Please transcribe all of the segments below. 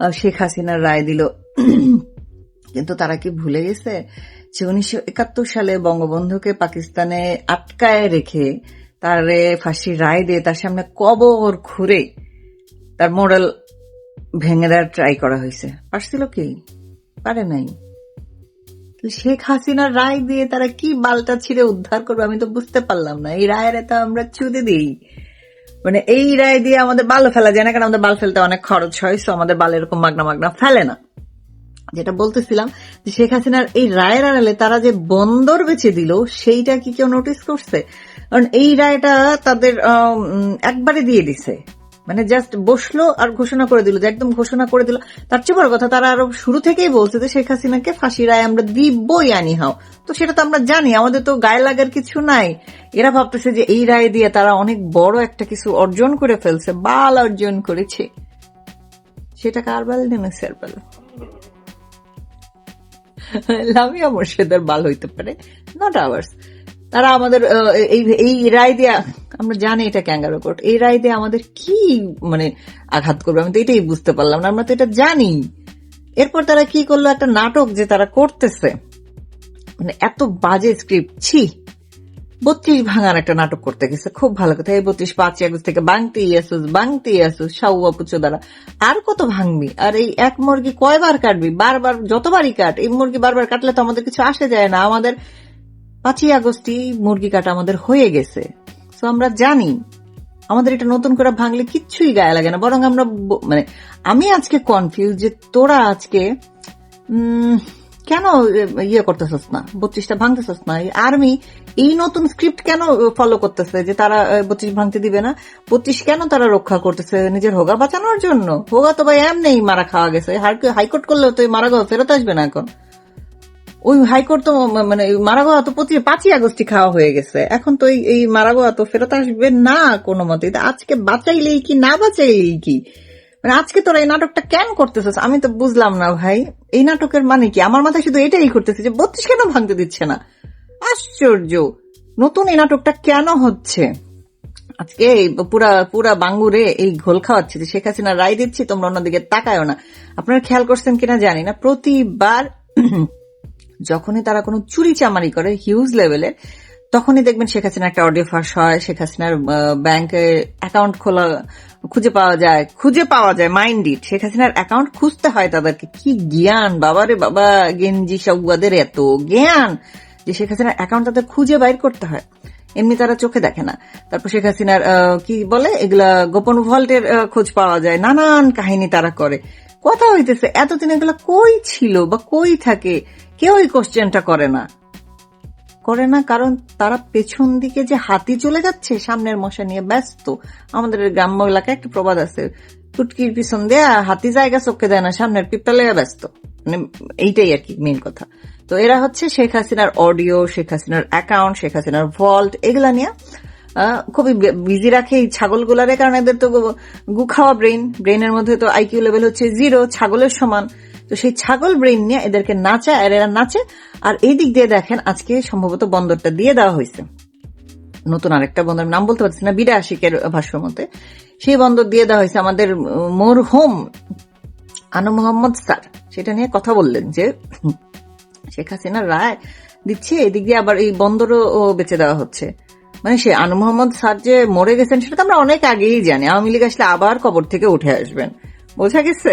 শেখ হাসিনার রায় দিল। কিন্তু তারা কি ভুলে গেছে যে 1971 সালে বঙ্গবন্ধুকে পাকিস্তানে আটকায় রেখে তারে ফাঁসির রায় দিয়ে তার সামনে কবর খুঁড়ে তার মোরাল ভেঙে দেওয়ার ট্রাই করা হয়েছে। পারছিল কি? পারে নাই। শেখ হাসিনার রায় দিয়ে তারা কি বালটা ছিঁড়ে উদ্ধার করবে আমি তো বুঝতে পারলাম না। এই রায়ের এত আমরা চুদে দিই, মানে এই রায় দিয়ে আমাদের বালও ফেলা যায় না, কারণ আমাদের বাল ফেলতে অনেক খরচ হয়, সো আমাদের বাল এরকম মাগনা মাগনা ফেলে না। যেটা বলতেছিলাম যে শেখ হাসিনার এই রায়ের আড়ালে তারা যে বন্দর বেছে দিল সেইটা কি কেউ নোটিস করছে? কারণ এই রায়টা তাদের একবারে দিয়ে দিছে, মানে জাস্ট বসলো আর ঘোষণা করে দিল, যে একদম ঘোষণা করে দিল। তার চেয়ে বড় কথা, তারা আরো শুরু থেকেই বলছে যে শেখ হাসিনাকে ফাঁসি রায় আমরা দিবই আনি হাও। তো সেটা তো আমরা জানি, আমাদের তো গায়ে লাগার কিছু নাই। এরা ভাবতেছে যে এই রায় দিয়ে তারা অনেক বড় একটা কিছু অর্জন করে ফেলছে, বাল অর্জন করেছে। সেটা কার বাল? নেমেসের বাল। লামিয়া মোর্শেদের বাল হইতে পারে, নট আওয়ার্স। তারা আমাদের এই রায় দিয়ে, আমরা জানি এটা ক্যাঙ্গারু কোর্ট, এই রায় দিয়ে আমাদের কি মানে আঘাত করবে আমি তো এটাই বুঝতে পারলাম না। আমরা তো এটা জানি। এরপর তারা কি করলো, একটা নাটক যে তারা করতেছে, মানে এত বাজে স্ক্রিপ্ট, ছি। 32 ভাঙার একটা নাটক করতে গেছে, খুব ভালো কথা। এই 32 5 আগস্ট থেকে বাংতি আসুস সাউয়া পুচো দ্বারা আর কত ভাঙবি? আর এই এক মুরগি কয়বার কাটবি? বারবার, যতবারই কাট। এই মুরগি বারবার কাটলে তো আমাদের কিছু আসে যায় না। আমাদের 5 আগস্টই মুরগি কাটা আমাদের হয়ে গেছে, তো আমরা জানি। আমাদের এটা নতুন করে ভাঙলে কিচ্ছুই গায়ে লাগে না, বরং আমরা মানে আমি আজকে কনফিউজ যে তোরা আজকে কেন ইয়ে করতেছস না, 32টা ভাঙতেছস না। আর্মি এই নতুন স্ক্রিপ্ট কেন ফলো করতেছে যে তারা 32 ভাঙতে দিবে না? 32 কেন তারা রক্ষা করতেছে? নিজের হোগা বাঁচানোর জন্য? হোগা তো ভাই এমনি মারা খাওয়া গেছে, হাইকোর্ট করলেও তো মারা গাওয়া ফেরত আসবে না এখন। ওই হাইকোর্ট তো মানে মারা গাওয়া তো 5 আগস্টই খাওয়া হয়ে গেছে, এখন তো এই মারা গাওয়া তো ফেরত আসবে না কোনো মতে। আজকে বাঁচাইলেই কি না বাঁচাইলেই কি? মানে আজকে তোরা এই নাটকটা কেন করতেছিস আমি তো বুঝলাম না ভাই। এই নাটকের মানে কি? আমার মাথায় শুধু এটাই করতেছে যে 32 কেন ভাঙতে দিচ্ছে না। আশ্চর্য, নতুন এই নাটকটা কেন হচ্ছে? আজকে পুরা বাঙ্গুরে এই ঘোল খাওয়াচ্ছে যে শেখ হাসিনা রায় দিচ্ছি, তোমরা অন্যদিকে তাকায়ও না। আপনারা খেয়াল করছেন কিনা জানি না, প্রতিবার যখনই তারা কোনো চুরি চামারি করে হিউজ লেভেলের, তখনই দেখবেন শেখ হাসিনার একটা অডিও ফাঁস হয়, শেখ হাসিনার ব্যাংকে অ্যাকাউন্ট খোলা খুঁজে পাওয়া যায় মাইন্ড ইট। শেখ হাসিনার অ্যাকাউন্ট খুঁজতে হয় তাদেরকে। কি জ্ঞান বাবারে বাবা, গেঞ্জি সাউয়াদের এত জ্ঞান যে শেখ হাসিনার অ্যাকাউন্ট তাদের খুঁজে বাইর করতে হয়, এমনি তারা চোখে দেখে না। তারপর শেখ হাসিনার কি বলে এগুলা গোপন ভল্টের খোঁজ পাওয়া যায়, নানান কাহিনী তারা করে। কথা হইতেছে এতদিন এগুলা কই ছিল বা কই থাকে, কেউ এই কোশ্চেনটা করে না, কারণ তারা পেছন দিকে যে হাতি চলে যাচ্ছে সামনের মশা নিয়ে ব্যস্ত। আমাদের গ্রাম্য এলাকায় একটা প্রবাদ আছে, টুটকির পিছন দেয়া হাতি জায়গা চোখে দেয় না, সামনের পিপটা লেগে ব্যস্ত। মানে এইটাই আর কি মেইন কথা। তো এরা হচ্ছে শেখ হাসিনার অডিও, শেখ হাসিনার অ্যাকাউন্ট, শেখ হাসিনার ভল্ট, এগুলা নিয়ে খুবই বিজি রাখে এই ছাগলগুলারে, কারণ এদের তো গু খাওয়া ব্রেনের মধ্যে তো আইকিউ লেভেল হচ্ছে 0, ছাগলের সমান। তো সেই ছাগল ব্রেন নিয়ে এদেরকে নাচায়, আর এরা নাচে। আর এই দিক দিয়ে দেখেন আজকে সম্ভবত বন্দরটা দিয়ে দেওয়া হয়েছে, নতুন আরেকটা বন্দর, নাম বলতে পারছি না, বিডা আশিকের ভাষ্য মতে সেই বন্দর দিয়ে দেওয়া হয়েছে। আমাদের মরহুম আনু মোহাম্মদ স্যার সেটা নিয়ে কথা বললেন যে শেখ হাসিনার রায় দিচ্ছে, এদিক দিয়ে আবার এই বন্দরও বেঁচে দেওয়া হচ্ছে। মানে সে আনু মোহাম্মদ স্যার যে মরে গেছেন সেটা তো আমরা অনেক আগেই জানি, আওয়ামী লীগ আসলে আবার কবর থেকে উঠে আসবেন, বোঝা গেছে।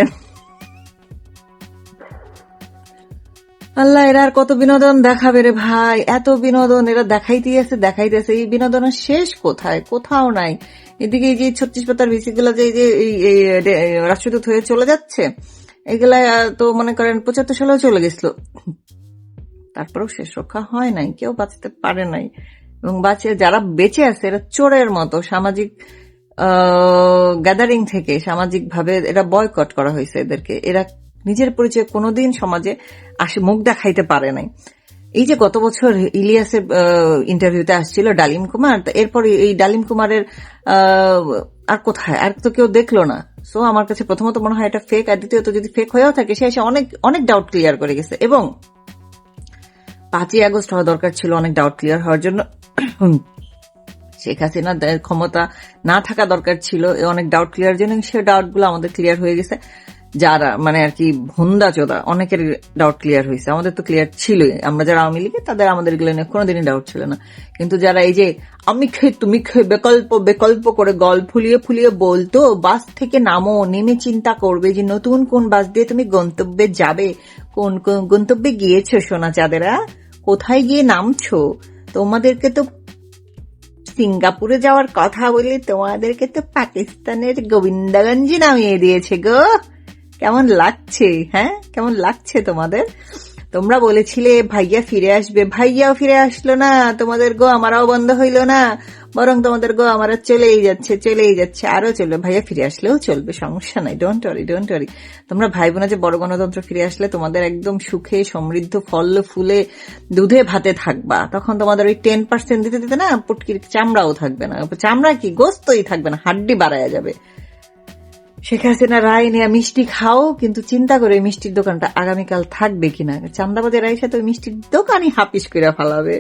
আল্লাহ, এরা আর কত বিনোদন দেখাবে রে ভাই, এত বিনোদন এরা দেখাইতেছে। এই বিনোদনের শেষ কোথায়? কোথাও নাই। এদিকে এই যে 36 পাতার ভিসি গুলা যে রাষ্ট্রদূত হয়ে চলে যাচ্ছে, এগুলা তো মনে করেন 75 সালেও চলে গেছিল, তারপরেও শেষ রক্ষা হয় নাই, কেউ বাঁচতে পারে নাই। এবং যারা বেঁচে আছে এরা চোরের মতো সামাজিক গ্যাদারিং থেকে সামাজিক ভাবে এরা বয়কট করা হয়েছে এদেরকে। এরা নিজের পরিচয় কোনোদিন সমাজে মুখ দেখাইতে পারে নাই। এই যে গত বছর ইলিয়াসের ইন্টারভিউতে আসছিল ডালিম কুমার, এরপর এই ডালিম কুমারের আর কোথায়, আর তো কেউ দেখলো না। সো আমার কাছে প্রথমত মনে হয় এটা ফেক, আর দ্বিতীয়ত যদি ফেক হয়েও থাকে সে এসে অনেক ডাউট ক্লিয়ার করে গেছে। এবং 5 আগস্ট হওয়া দরকার ছিল অনেক ডাউট ক্লিয়ার হওয়ার জন্য, শেখ হাসিনার ক্ষমতা না থাকা দরকার ছিল অনেক ডাউট ক্লিয়ার জন্য, সে ডাউট গুলো আমাদের ক্লিয়ার হয়ে গেছে। যারা মানে আর কি ভুন্দা চোদা, অনেকের ডাউট ক্লিয়ার হয়েছে, আমাদের তো ক্লিয়ার ছিলই, আমরা যারা আওয়ামী লীগে তাদের আমাদের এগুলো নিয়ে কোনোদিনই ডাউট ছিল না। কিন্তু যারা এই যে আমি খেয়ে তুমি খেয়ে বিকল্প বিকল্প করে গল ফুলিয়ে ফুলিয়ে বলতো, বাস থেকে নামো, নেমে চিন্তা করবে যে নতুন কোন বাস দিয়ে তুমি গন্তব্যে যাবে, কোন কোন গন্তব্যে গিয়েছো সোনা চাঁদেরা, কোথায় গিয়ে নামছো, তোমাদেরকে তো সিঙ্গাপুরে যাওয়ার কথা বলে তোমাদেরকে তো পাকিস্তানের গোবিন্দগঞ্জে নামিয়ে দিয়েছে গো। কেমন লাগছে, হ্যাঁ কেমন লাগছে তোমাদের? তোমরা বলেছিলে ভাইয়া ফিরে আসবে, ভাইয়াও ফিরে আসলো না, তোমাদের গো আমারাও বন্ধ হইল না, বরং তোমাদের গো আমারা চলেই যাচ্ছে, আরো চলবে। ভাইয়া ফিরে আসলেও চলবে, সমস্যা নাই, ডোন্ট ওয়ারি। তোমরা ভাই বোনা যে বড় গণতন্ত্র ফিরে আসলে তোমাদের একদম সুখে সমৃদ্ধ ফল ফুলে দুধে ভাতে থাকবা, তখন তোমাদের ওই 10% দিতে দিতে না পুটকির চামড়াও থাকবে না, চামড়া কি গোস্তই থাকবে না, হাড্ডি বাড়ায়া যাবে। শেখ হাসিনা রায় নিয়ে মিষ্টি খাও, কিন্তু চিন্তা করে মিষ্টির দোকানটা আগামীকাল থাকবে কিনা। চান্দাবাজের রায়ের সাথে ওই মিষ্টির দোকানই হাপিস করে ফেলাবে।